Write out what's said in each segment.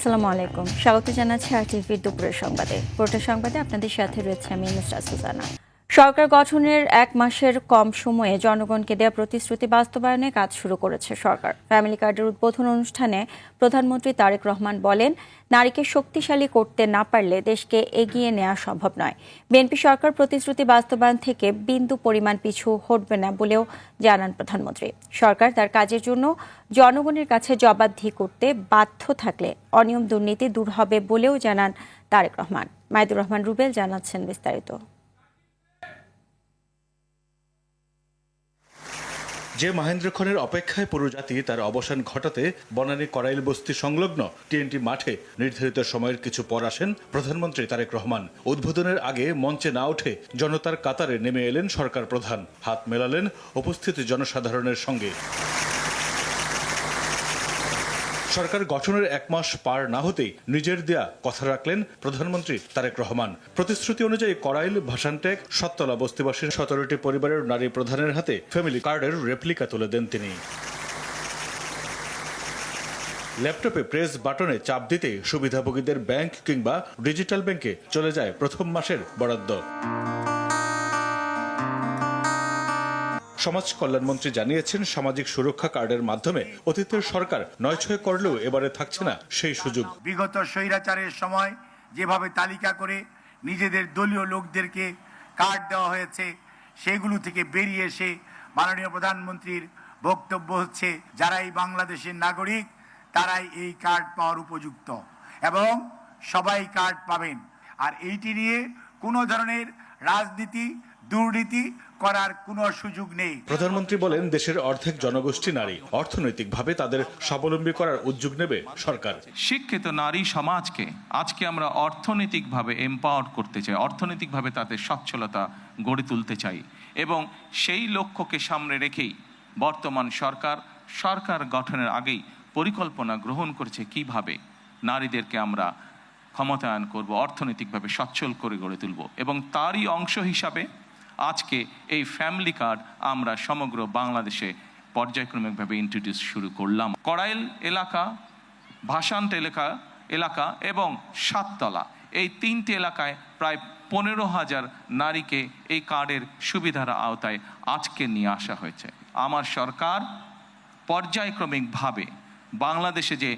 আসসালামু আলাইকুম, স্বাগত জানাচ্ছি আরটিভির দুপুরের সংবাদে। পুরোটা সংবাদে আপনাদের সাথে রয়েছে আমি নুসরাত সুজানা। সরকার গঠনের 1 মাসের কম সময়ে জনগণকে দেওয়া প্রতিশ্রুতি বাস্তবায়নে কাজ শুরু করেছে সরকার। ফ্যামিলি কার্ডের উদ্বোধন অনুষ্ঠানে প্রধানমন্ত্রী তারেক রহমান বলেন, নারীকে শক্তিশালী করতে না পারলে দেশকে এগিয়ে নেওয়া সম্ভব নয়। বিএনপি সরকার প্রতিশ্রুতি বাস্তবায়ন থেকে বিন্দু পরিমাণ পিছু হটবে না বলেও জানান প্রধানমন্ত্রী। সরকার তার কাজের জন্য জনগণের কাছে জবাবদিহি করতে বাধ্য থাকলে অনিয়ম দুর্নীতি দূর হবে বলেও জানান তারেক রহমান। মাইদুর রহমান রুবেল জানাচ্ছেন বিস্তারিত। যে মহেন্দ্র খনের অপেক্ষায় পুরো জাতি তার অবসান ঘটাতে বনানী করাইল বস্তি সংলগ্ন টিএনটি মাঠে নির্ধারিত সময়ের কিছু পর আসেন প্রধানমন্ত্রী তারেক রহমান। উদ্বোধনের আগে মঞ্চে না উঠে জনতার কাতারে নেমে এলেন সরকার প্রধান। হাত মেলালেন উপস্থিত জনসাধারণের সঙ্গে। সরকার গঠনের 1 মাস পার না হতেই নিজের দেয়া কথা রাখলেন প্রধানমন্ত্রী তারেক রহমান। প্রতিশ্রুতি অনুযায়ী করাইল, ভাসানটেক, সাততলা বস্তিবাসীর 17টি পরিবারের নারী প্রধানের হাতে ফ্যামিলি কার্ডের রেপ্লিকা তুলে দেন তিনি। ল্যাপটপে প্রেস বাটনে চাপ দিতে সুবিধাভোগীদের ব্যাংক কিংবা ডিজিটাল ব্যাংকে চলে যায় প্রথম মাসের বরাদ্দ। সমাজ কল্যাণমন্ত্রী জানিয়েছেন, সামাজিক সুরক্ষা কার্ডের মাধ্যমে অতীতের সরকার 9-6 করলেও এবারে থাকছে না সেই সুযোগ। বিগত স্বৈরাচারের সময় যেভাবে তালিকা করে নিজেদের দলীয় লোকদেরকে কার্ড দেওয়া হয়েছে, সেগুলো থেকে বেরিয়ে এসে মাননীয় প্রধানমন্ত্রীর বক্তব্য হচ্ছে, যারাই বাংলাদেশের নাগরিক তারাই এই কার্ড পাওয়ার উপযুক্ত এবং সবাই কার্ড পাবেন। আর এইটি নিয়ে কোনো ধরনের রাজনীতি, দুর্নীতি করার কোনো সুযোগ নেই। প্রধানমন্ত্রী বলেন, দেশের অর্ধেক জনগোষ্ঠী নারী, অর্থনৈতিকভাবে তাদের স্বাবলম্বী করার উদ্যোগ নেবে সরকার। শিক্ষিত নারী সমাজকে আজকে আমরা অর্থনৈতিকভাবে এম্পাওয়ার করতে চাই, অর্থনৈতিকভাবে তাদের সচ্ছলতা গড়ে তুলতে চাই এবং সেই লক্ষ্যকে সামনে রেখেই বর্তমান সরকার গঠনের আগেই পরিকল্পনা গ্রহণ করেছে কিভাবে নারীদেরকে আমরা ক্ষমতায়ন করব, অর্থনৈতিকভাবে সচ্ছল করে গড়ে তুলব এবং তারই অংশ হিসাবে আজকে এই ফ্যামিলি কার্ড আমরা সমগ্র বাংলাদেশে পর্যায়ক্রমিকভাবে ইন্ট্রোডিউস শুরু করলাম। করাইল এলাকা, ভাসান্ট এলাকা এবং সাততলা, এই 3টি এলাকায় প্রায় 15,000 নারীকে এই কার্ডের সুবিধার আওতায় আজকে নিয়ে আসা হয়েছে। আমার সরকার পর্যায়ক্রমিকভাবে বাংলাদেশে যে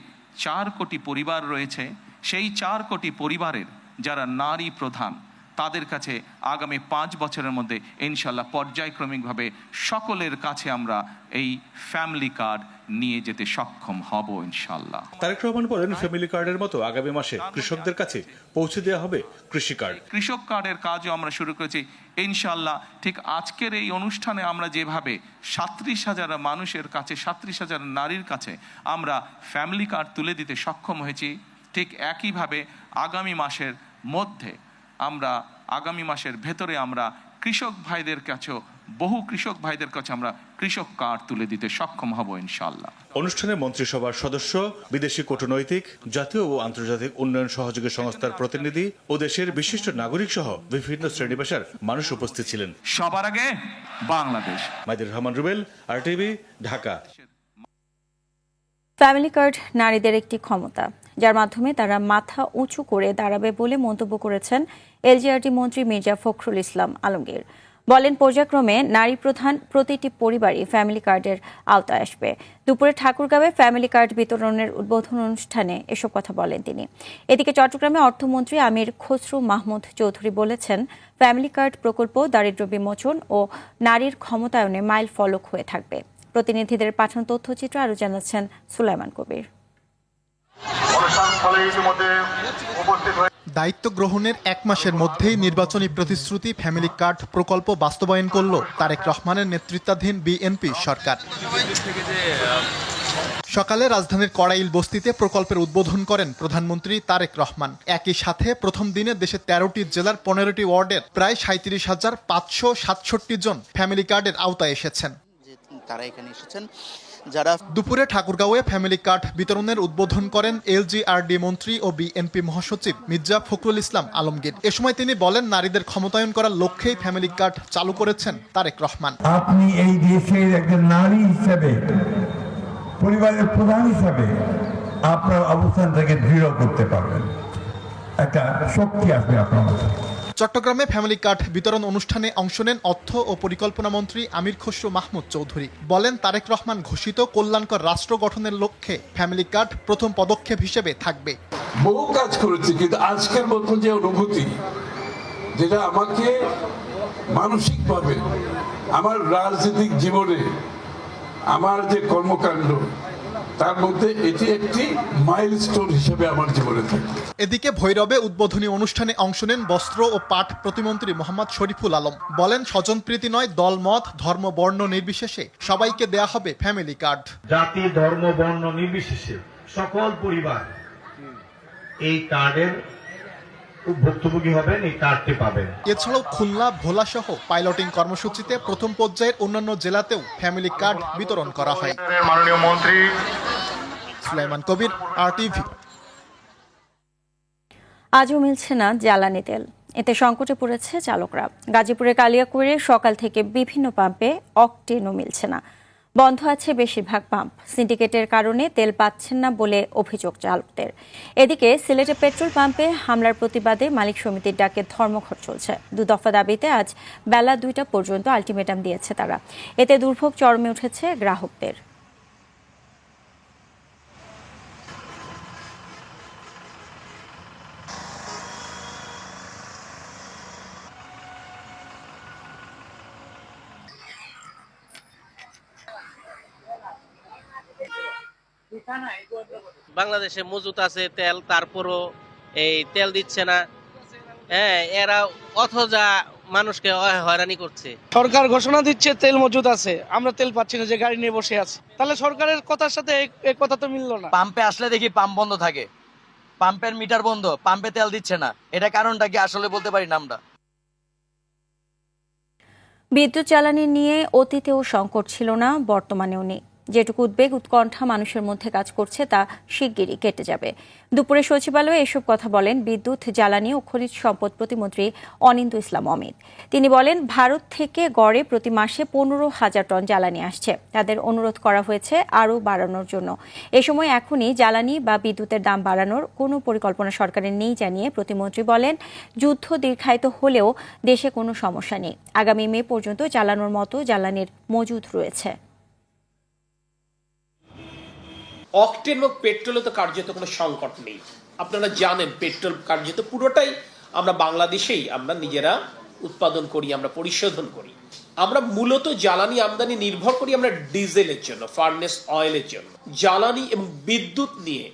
4 কোটি পরিবার রয়েছে, সেই 4 কোটি পরিবারের যারা নারী প্রধান, তাদের কাছে আগামী 5 বছরের মধ্যে ইনশাল্লাহ পর্যায়ক্রমিকভাবে সকলের কাছে আমরা এই ফ্যামিলি কার্ড নিয়ে যেতে সক্ষম হব ইনশাল্লাহ। তারেক রহমান বলেন, ফ্যামিলি কার্ডের মতো আগামী মাসে কৃষকদের কাছে পৌঁছে দেওয়া হবে কৃষি কার্ড। কৃষক কার্ডের কাজও আমরা শুরু করেছি ইনশাল্লাহ। ঠিক আজকের এই অনুষ্ঠানে আমরা যেভাবে 37,000 মানুষের কাছে, 37,000 নারীর কাছে আমরা ফ্যামিলি কার্ড তুলে দিতে সক্ষম হয়েছি, ঠিক একইভাবে আগামী মাসের ভেতরে আমরা কৃষক ভাইদের কাছেও, বহু কৃষক ভাইদের কাছে আমরা কৃষক কার্ড তুলে দিতে সক্ষম হব ইনশাআল্লাহ। অনুষ্ঠানে মন্ত্রিসভার সদস্য, বিদেশি কূটনৈতিক, জাতীয় ও আন্তর্জাতিক উন্নয়ন সহযোগী সংস্থার প্রতিনিধি ও দেশের বিশিষ্ট নাগরিক সহ বিভিন্ন শ্রেণী পেশার মানুষ উপস্থিত ছিলেন। সবার আগে Bangladesh. Maidur Rahman Rubel, RTV, Dhaka. Family card নারীদের একটি ক্ষমতা, যার মাধ্যমে তারা মাথা উঁচু করে দাঁড়াবে বলে মন্তব্য করেছেন এলজিআরডি মন্ত্রী মির্জা ফখরুল ইসলাম আলমগীর। বলেন, পর্যায়ক্রমে নারী প্রধান প্রতিটি পরিবারই ফ্যামিলি কার্ডের আওতায় আসবে। দুপুরে ঠাকুরগাঁওয়ে ফ্যামিলি কার্ড বিতরণের উদ্বোধন অনুষ্ঠানে এসব কথা বলেন তিনি। এদিকে চট্টগ্রামে অর্থমন্ত্রী আমির খসরু মাহমুদ চৌধুরী বলেছেন, ফ্যামিলি কার্ড প্রকল্প দারিদ্র্য বিমোচন ও নারীর ক্ষমতায়নে মাইল ফলক হয়ে থাকবে। প্রতিনিধিদের পাঠানো তথ্যচিত্র আরও জানাচ্ছেন সুলাইমান কবির। দায়িত্ব গ্রহণের 1 মাসের মধ্যেই নির্বাচনী প্রতিশ্রুতি ফ্যামিলি কার্ড প্রকল্প বাস্তবায়ন করল তারেক রহমানের নেতৃত্বাধীন বিএনপি সরকার। সকালে রাজধানীর করাইল বস্তিতে প্রকল্পের উদ্বোধন করেন প্রধানমন্ত্রী তারেক রহমান। একই সাথে প্রথম দিনে দেশের 13টি জেলার 15টি ওয়ার্ডের প্রায় 37,567 জন ফ্যামিলি কার্ডের আওতায় এসেছেন। তারা এখানে এসেছেন যারা। দুপুরে ঠাকুরগাঁওয়ে ফ্যামিলি কার্ড বিতরণের উদ্বোধন করেন এলজিআরডি মন্ত্রী ও বিএনপি মহাসচিব মির্জা ফখরুল ইসলাম আলমগীর। এ সময় তিনি বলেন, নারীদের ক্ষমতায়ন করার লক্ষ্যেই ফ্যামিলি কার্ড চালু করেছেন তারেক রহমান। আপনি এই দেশের একজন নারী হিসেবে, পরিবারের প্রধান হিসাবে আপনার অবস্থানটাকে দৃঢ় করতে পারবেন, একটা শক্তি আসবে আপনার মধ্যে। চট্টগ্রামে ফ্যামিলি কার্ড বিতরণ অনুষ্ঠানে অংশ নেন অর্থ ও পরিকল্পনা মন্ত্রী আমির খসরু মাহমুদ চৌধুরী। বলেন, তারেক রহমান ঘোষিত কল্যাণকর রাষ্ট্র গঠনের লক্ষ্যে ফ্যামিলি কার্ড প্রথম পদক্ষেপ হিসেবে থাকবে। বহু কাজ করেছি, কিন্তু আজকের মতো যে অনুভূতি, যেটা আমাকে মানসিকভাবে আমার রাজনৈতিক জীবনে, আমার যে কর্মকাণ্ড, তার মধ্যে এটি একটি মাইলস্টোন হিসেবে আমার জীবনে থাকে। এদিকে ভৈরবে উদ্বোধনী অনুষ্ঠানে অংশ নেন বস্ত্র ও পাট প্রতিমন্ত্রী মোহাম্মদ শরীফুল আলম। বলেন, স্বজনপ্রীতি নয়, দলমত ধর্ম বর্ণ নির্বিশেষে সবাইকে দেয়া হবে ফ্যামিলি কার্ড। জাতি ধর্ম বর্ণ নির্বিশেষে সকল পরিবার এই কার্ডের ভুক্তভোগী হবেন, এই কার্ডটি পাবেন। এছাড়াও খুলনা, ভোলা সহ পাইলটিং কর্মসূচিতে প্রথম পর্যায়ের অন্যান্য জেলাতেও ফ্যামিলি কার্ড বিতরণ করা হয়। মাননীয় মন্ত্রী সুলাইমান কবির, RTV। আজও মিলছে না জ্বালানি তেল, এতে সংকটে পড়েছে চালকরা। গাজীপুরের কালিয়াকৈরে সকাল থেকে বিভিন্ন পাম্পে অকটেনও মিলছে না, বন্ধ আছে বেশিরভাগ পাম্প। সিন্ডিকেটের কারণে তেল পাচ্ছেন না বলে অভিযোগ চালকদের। এদিকে সিলেটে পেট্রোল পাম্পে হামলার প্রতিবাদে মালিক সমিতির ডাকে ধর্মঘট চলছে। 2 দফা দাবিতে আজ বেলা 2টা পর্যন্ত আলটিমেটাম দিয়েছে তারা। এতে দুর্ভোগ চরমে উঠেছে গ্রাহকদের। বাংলাদেশে মজুত আছে তেল, তারপরও এই তেল দিচ্ছে না। হ্যাঁ, এরা অথজা মানুষকে হয়রানি করছে। সরকার ঘোষণা দিচ্ছে তেল মজুদ আছে, আমরা তেল পাচ্ছি না, যে গাড়ি নিয়ে বসে আছি। তাহলে সরকারের কথার সাথে এই কথা তো মিললো না। পাম্পে আসলে দেখি পাম্প বন্ধ থাকে, পাম্পের মিটার বন্ধ, পাম্পে তেল দিচ্ছে না। এটা কারণটা কি আসলে বলতে পারি না আমরা। বিদ্যুৎ জ্বালানি নিয়ে অতীতেও সংকট ছিল না, বর্তমানেও নেই। যেটুকু উদ্বেগ উৎকণ্ঠা মানুষের মধ্যে কাজ করছে তা শিগগিরই কেটে যাবে। দুপুরে সচিবালয়ে এসব কথা বলেন বিদ্যুৎ, জ্বালানি ও খনিজ সম্পদ প্রতিমন্ত্রী অনিন্দ্য ইসলাম অমিত। তিনি বলেন, ভারত থেকে গড়ে প্রতি মাসে 15,000 টন জ্বালানি আসছে। তাদের অনুরোধ করা হয়েছে আরও বাড়ানোর জন্য। এ সময় এখনই জ্বালানি বা বিদ্যুতের দাম বাড়ানোর কোনো পরিকল্পনা সরকারের নেই জানিয়ে প্রতিমন্ত্রী বলেন, যুদ্ধ দীর্ঘায়িত হলেও দেশে কোনো সমস্যা নেই। আগামী মে পর্যন্ত জ্বালানোর মতো জ্বালানির মজুদ রয়েছে। অকটেন এবং পেট্রোলে তো কার্যত কোনো সংকট নেই। আপনারা জানেন, পেট্রোল কার্যত পুরোটাই আমরা বাংলাদেশেই আমরা নিজেরা উৎপাদন করি, আমরা পরিশোধন করি। আমরা মূলত জ্বালানি আমদানি নির্ভর করি আমরা ডিজেলের জন্য, ফার্নেস অয়েলের জন্য। জ্বালানি এবং বিদ্যুৎ নিয়ে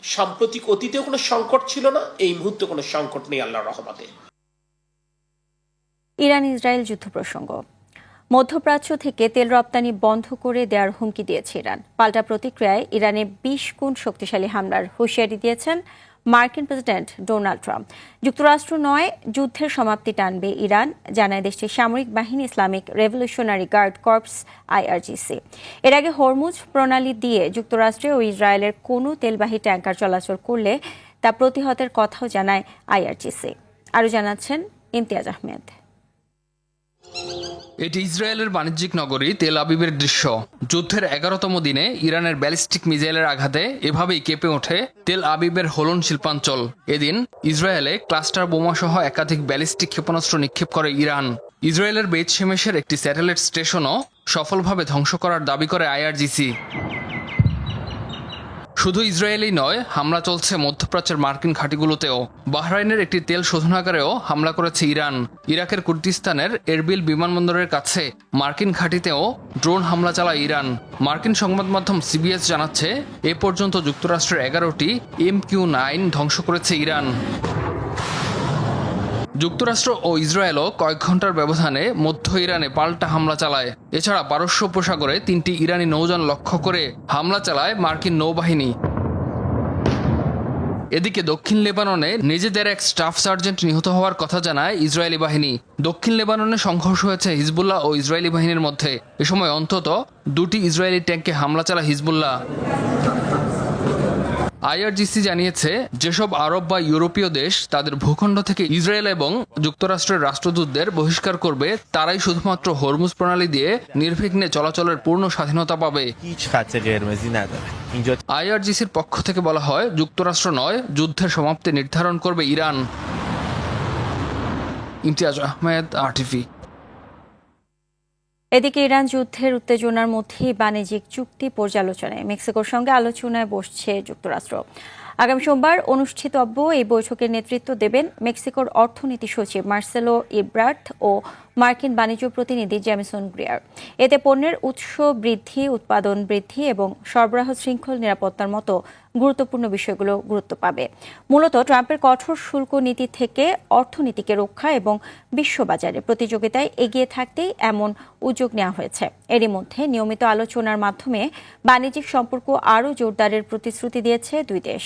সাম্প্রতিক অতীতেও কোনো সংকট ছিল না, এই মুহূর্তে কোনো সংকট নেই আল্লাহর রহমতে। ইরান ইসরায়েল যুদ্ধ প্রসঙ্গ। মধ্যপ্রাচ্য থেকে তেল রপ্তানি বন্ধ করে দেওয়ার হুমকি দিয়েছে ইরান। পাল্টা প্রতিক্রিয়ায় ইরানে 20 গুণ শক্তিশালী হামলার হুঁশিয়ারি দিয়েছেন মার্কিন প্রেসিডেন্ট ডোনাল্ড ট্রাম্প। যুক্তরাষ্ট্র নয়, যুদ্ধের সমাপ্তি টানবে ইরান, জানায় দেশটির সামরিক বাহিনী Islamic revolutionary guard corps IRGC। এর আগে হরমুজ প্রণালী দিয়ে যুক্তরাষ্ট্রে ও ইসরায়েলের কোনো তেলবাহী ট্যাঙ্কার চলাচল করলে তা প্রতিহতের কথাও জানায় IRGC। আরও জানাচ্ছেন ইমতিয়াজ আহমেদ। এটি ইসরায়েলের বাণিজ্যিক নগরী তেল আবিবের দৃশ্য। যুদ্ধের 11তম দিনে ইরানের ব্যালিস্টিক মিসাইলের আঘাতে এভাবেই কেঁপে ওঠে তেল আবিবের হোলন শিল্পাঞ্চল। এদিন ইসরায়েলে ক্লাস্টার বোমাসহ একাধিক ব্যালিস্টিক ক্ষেপণাস্ত্র নিক্ষেপ করে ইরান। ইসরায়েলের বেত শেমেশের একটি স্যাটেলাইট স্টেশনও সফলভাবে ধ্বংস করার দাবি করে IRGC। শুধু ইসরায়েলই নয়, হামলা চলছে মধ্যপ্রাচ্যের মার্কিন ঘাঁটিগুলোতেও। বাহরাইনের একটি তেল শোধনাগারেও হামলা করেছে ইরান। ইরাকের কুর্দিস্তানের এরবিল বিমানবন্দরের কাছে মার্কিন ঘাঁটিতেও ড্রোন হামলা চালায় ইরান। মার্কিন সংবাদ মাধ্যম CBS জানাচ্ছে, এ পর্যন্ত যুক্তরাষ্ট্রের 11টি MQ-9 ধ্বংস করেছে ইরান। যুক্তরাষ্ট্র ও ইসরায়েলও কয়েক ঘন্টার ব্যবধানে মধ্য ইরানে পাল্টা হামলা চালায়। এছাড়া পারস্য উপসাগরে 3টি ইরানি নৌযান লক্ষ্য করে হামলা চালায় মার্কিন নৌবাহিনী। এদিকে দক্ষিণ লেবাননে নিজেদের এক স্টাফ সার্জেন্ট নিহত হওয়ার কথা জানায় ইসরায়েলি বাহিনী। দক্ষিণ লেবাননে সংঘর্ষ হয়েছে হিজবুল্লাহ ও ইসরায়েলি বাহিনীর মধ্যে। এ সময় অন্তত 2টি ইসরায়েলি ট্যাঙ্কে হামলা চালায় হিজবুল্লাহ। আইআরজিসি জানিয়েছে যেসব আরব বা ইউরোপীয় দেশ তাদের ভূখণ্ড থেকে ইসরায়েল এবং যুক্তরাষ্ট্রের রাষ্ট্রদূতদের বহিষ্কার করবে তারাই শুধুমাত্র হরমুজ প্রণালী দিয়ে নির্বিঘ্নে চলাচলের পূর্ণ স্বাধীনতা পাবে। আইআরজিসির পক্ষ থেকে বলা হয়, যুক্তরাষ্ট্র নয়, যুদ্ধের সমাপ্তি নির্ধারণ করবে ইরান। ইমতিয়াজ আহমেদ, RTV। এদিকে ইরান যুদ্ধের উত্তেজনার মধ্যেই বাণিজ্যিক চুক্তি পর্যালোচনায় মেক্সিকোর সঙ্গে আলোচনায় বসছে যুক্তরাষ্ট্র। আগামী সোমবার অনুষ্ঠিতব্য এই বৈঠকের নেতৃত্ব দেবেন মেক্সিকোর অর্থনীতি সচিব মার্সেলো ইব্রার্ট ও মার্কিন বাণিজ্য প্রতিনিধি জেমিসন গ্রিয়ার। এতে পণ্যের উৎস বৃদ্ধি, উৎপাদন বৃদ্ধি এবং সরবরাহ শৃঙ্খল নিরাপত্তার মতো গুরুত্বপূর্ণ বিষয়গুলো গুরুত্ব পাবে। মূলত ট্রাম্পের কঠোর শুল্ক নীতি থেকে অর্থনীতিকে রক্ষা এবং বিশ্ববাজারে প্রতিযোগিতায় এগিয়ে থাকতেই এমন উদ্যোগ নেওয়া হয়েছে। এরই মধ্যে নিয়মিত আলোচনার মাধ্যমে বাণিজ্যিক সম্পর্ক আরও জোরদারের প্রতিশ্রুতি দিয়েছে দুই দেশ।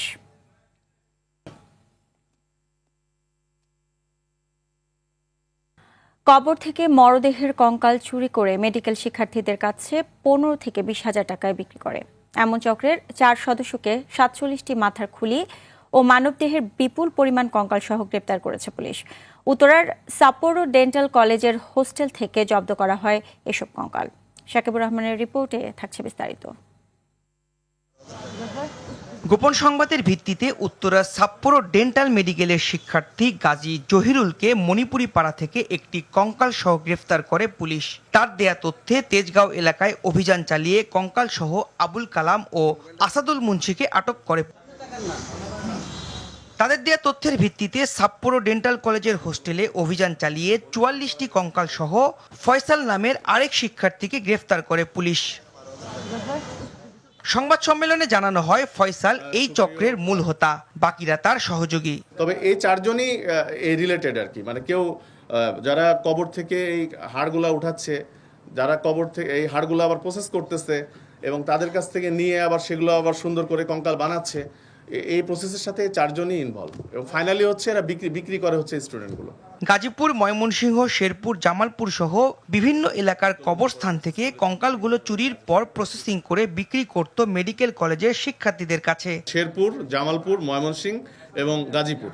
কবর থেকে মরদেহের কঙ্কাল চুরি করে মেডিকেল শিক্ষার্থীদের কাছে 15 থেকে 20,000 টাকায় বিক্রি করে এমন চক্রের 4 সদস্যকে 47টি মাথার খুলি ও মানবদেহের বিপুল পরিমাণ কঙ্কাল সহ গ্রেপ্তার করেছে পুলিশ। উত্তরার সাপ্পোরো ডেন্টাল কলেজের হোস্টেল থেকে জব্দ করা হয় এসব কঙ্কাল। শাকিবুর রহমানের রিপোর্টে থাকছে বিস্তারিত। গোপন সংবাদের ভিত্তিতে উত্তরা সাপ্পোরো ডেন্টাল মেডিকেলের শিক্ষার্থী গাজী জহিরুলকে মণিপুরি পাড়া থেকে একটি কঙ্কাল সহ গ্রেফতার করে পুলিশ। তার দেয়া তথ্যে তেজগাঁও এলাকায় অভিযান চালিয়ে কঙ্কাল সহ আবুল কালাম ও আসাদুল মুন্সিকে আটক করে। তাদের দেয়া তথ্যের ভিত্তিতে সাপ্পোরো ডেন্টাল কলেজের হোস্টেলে অভিযান চালিয়ে 44টি কঙ্কাল সহ ফয়সাল নামের আরেক শিক্ষার্থীকে গ্রেফতার করে পুলিশ। সংবাদ সম্মেলনে জানানো হয়, ফয়সাল এই চক্রের মূল হোতা, বাকিরা তার সহযোগী। তবে এই চারজনই রিলেটেড আর কি, মানে কেউ যারা কবর থেকে এই হাড়গুলা উঠাচ্ছে, যারা কবর থেকে এই হাড়গুলো আবার প্রসেস করতেছে এবং তাদের কাছ থেকে নিয়ে আবার সেগুলো আবার সুন্দর করে কঙ্কাল বানাচ্ছে, এই প্রসেসের সাথে চারজনই ইনভলভ এবং ফাইনালি হচ্ছে এরা বিক্রি করে হচ্ছে স্টুডেন্টগুলো। গাজীপুর, ময়মনসিংহ, শেরপুর, জামালপুর সহ বিভিন্ন এলাকার কবরস্থান থেকে কঙ্কালগুলো চুরির পর প্রসেসিং করে বিক্রি করত মেডিকেল কলেজের শিক্ষার্থীদের কাছে। শেরপুর, জামালপুর, ময়মনসিংহ এবং গাজীপুর,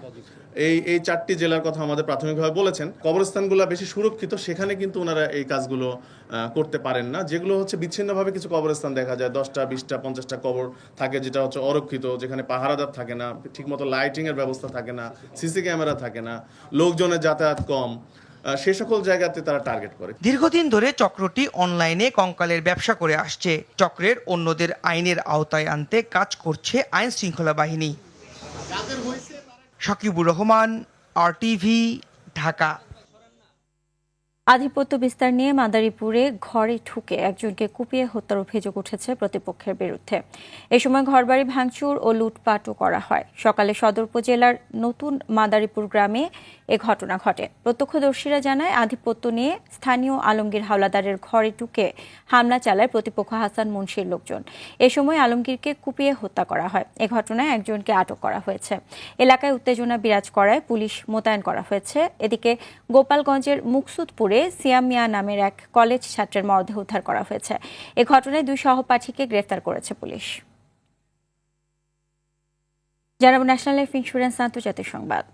এই 4টি জেলার কথা আমাদের প্রাথমিকভাবে বলেছেন। কবরস্থানগুলো বেশি সুরক্ষিত, সেখানে কিন্তু ওনারা এই কাজগুলো করতে পারেন না। যেগুলো হচ্ছে বিচ্ছিন্নভাবে কিছু কবরস্থান দেখা যায়, 10টা, 20টা, 50টা কবর থাকে, যেটা হচ্ছে অরক্ষিত, যেখানে পাহারাদার থাকে না, ঠিকমতো লাইটিংয়ের ব্যবস্থা থাকে না, সিসি ক্যামেরা থাকে না, লোকজনের যাতায়াত কম, সে সকল জায়গাতে তারা টার্গেট করে। দীর্ঘদিন ধরে চক্রটি অনলাইনে কঙ্কালের ব্যবসা করে আসছে। চক্রের অন্যদের আইনের আওতায় আনতে কাজ করছে আইন শৃঙ্খলা বাহিনী। শাকিবুর রহমান, RTV, ঢাকা। আধিপত্য বিস্তার নিয়ে মাদারীপুরে ঘরে ঢুকে একজনকে কুপিয়ে হত্যার অভিযোগ উঠেছে প্রতিপক্ষের বিরুদ্ধে। এ সময় ঘরবাড়ি ভাঙচুর ও লুটপাটও করা হয়। সকালে সদর উপজেলার নতুন মাদারীপুর গ্রামে এ ঘটনা ঘটে। প্রত্যক্ষদর্শীরা জানায়, আধিপত্য নিয়ে স্থানীয় আলমগীর হাওলাদারের ঘরে ঢুকে হামলা চালায় প্রতিপক্ষ হাসান মুন্সির লোকজন। এ সময় আলমগীরকে কুপিয়ে হত্যা করা হয়। এ ঘটনায় একজনকে আটক করা হয়েছে। এলাকায় উত্তেজনা বিরাজ করায় পুলিশ মোতায়েন করা হয়েছে। এদিকে গোপালগঞ্জের মুকসুদপুরে সিয়াম মিয়া নামের এক কলেজ ছাত্রের মরদেহ উদ্ধার করা হয়েছে। এ ঘটনায় 2 সহপাঠীকে গ্রেফতার করেছে পুলিশ। জানাবো ন্যাশনাল লাইফ ইন্স্যুরেন্স আন্তর্জাতিক সংবাদ।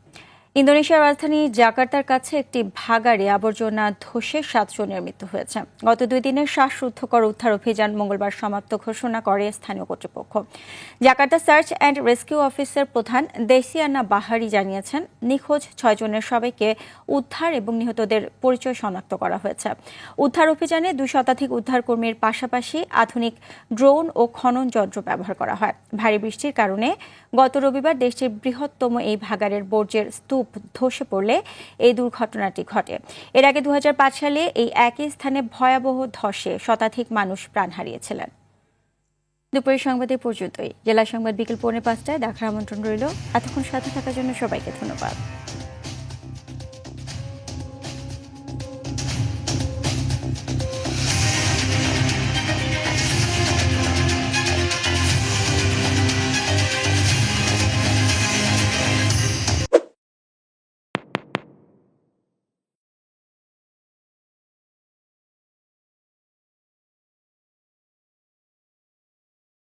ইন্দোনেশিয়ার রাজধানী জাকার্তার কাছে একটি ভাগাড়ে আবর্জনা ধসে 7 জনের মৃত্যু হয়েছে। গত 2 দিনের শ্বাসরুদ্ধকর উদ্ধার অভিযান মঙ্গলবার সমাপ্ত ঘোষণা করে স্থানীয় কর্তৃপক্ষ। জাকার্তা সার্চ অ্যান্ড রেস্কিউ অফিসের প্রধান দেসিয়ানা বাহারি জানিয়েছেন, নিখোঁজ 6 জনের সবাইকে উদ্ধার এবং নিহতদের পরিচয় শনাক্ত করা হয়েছে। উদ্ধার অভিযানে 2 শতাধিক উদ্ধারকর্মীর পাশাপাশি আধুনিক ড্রোন ও খনন যন্ত্র ব্যবহার করা হয়। ভারী বৃষ্টির কারণে গত রবিবার দেশটির বৃহত্তম এই ভাগাড়ের বর্জ্যের স্তূপ ধসে পড়লে এই দুর্ঘটনাটি ঘটে। এর আগে 2005 সালে এই একই স্থানে ভয়াবহ ধসে শতাধিক মানুষ প্রাণ হারিয়েছিলেন। দুপুরের সংবাদে পর্যন্তই। জেলা সংবাদ বিকেল 4:45টায় দেখার আমন্ত্রণ রইল। এতক্ষণ সাথে থাকার জন্য সবাইকে ধন্যবাদ।